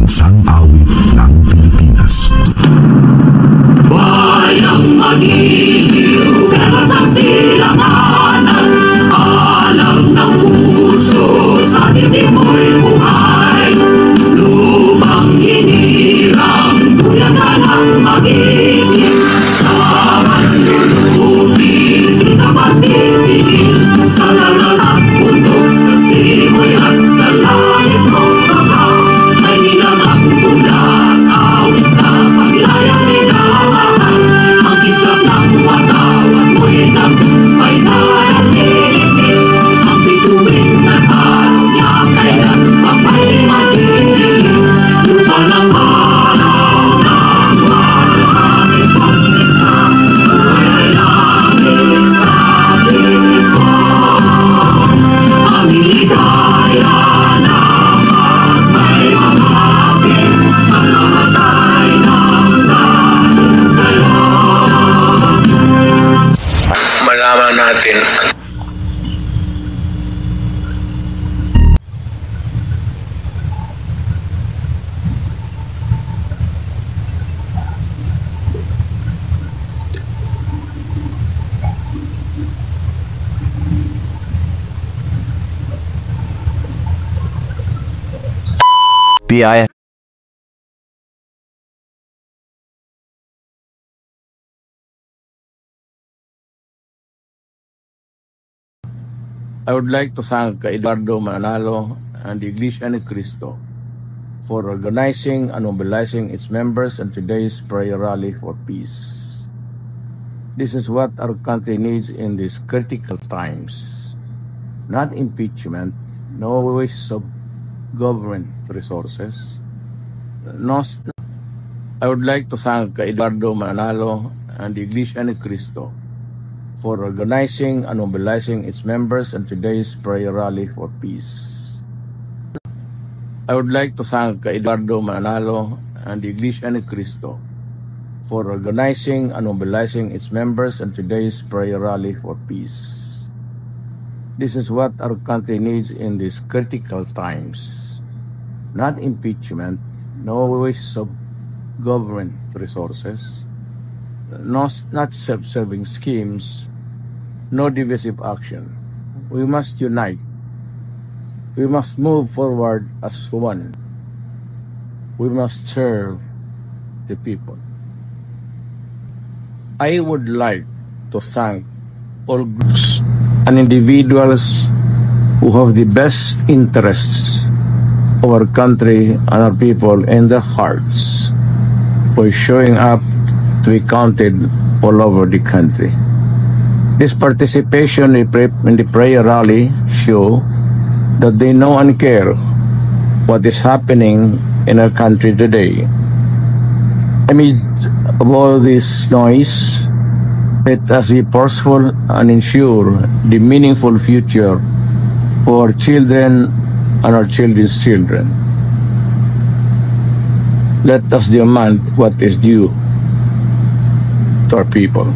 pambansang awit ng Pilipinas. Bayang magiliw, pero sa silanganan, alam ng puso, sa titik mo'y buhay. Lubang hinirang, tuyan ka ng magiliw, sa kanyang tubig, di ka masisingil, sa dagat at bundok, sa simoy at sa langit mong mga, ay nilagang bulan, awit sa paglayang minamahal. Ang kisap ng watawat mo'y tagumpay na natinig, ang bituin at araw niya kailan pa may madidilim. Lupa ng araw ng maraming pagsika, buhay langit sa tinig ko. Aming ligaya na may mamahagin, ang namatay ng dahil sa'yo. Malaman natin PI I would like to thank Eduardo Manalo and the Iglesia ni Cristo for organizing and mobilizing its members in today's prayer rally for peace. This is what our country needs in these critical times. Not impeachment, no waste of government resources. I would like to thank Eduardo Manalo and the Iglesia ni Cristo for organizing and mobilizing its members in today's prayer rally for peace. I would like to thank Eduardo Manalo and the Iglesia ni Cristo for organizing and mobilizing its members in today's prayer rally for peace. This is what our country needs in these critical times. Not impeachment, no waste of government resources, not self-serving schemes, no divisive action. We must unite. We must move forward as one. We must serve the people. I would like to thank all groups and individuals who have the best interests of our country and our people in their hearts for showing up to be counted all over the country. This participation in the prayer rally show that they know and care what is happening in our country today. Amid all this noise, let us be forceful and ensure the meaningful future for our children and our children's children. Let us demand what is due to our people.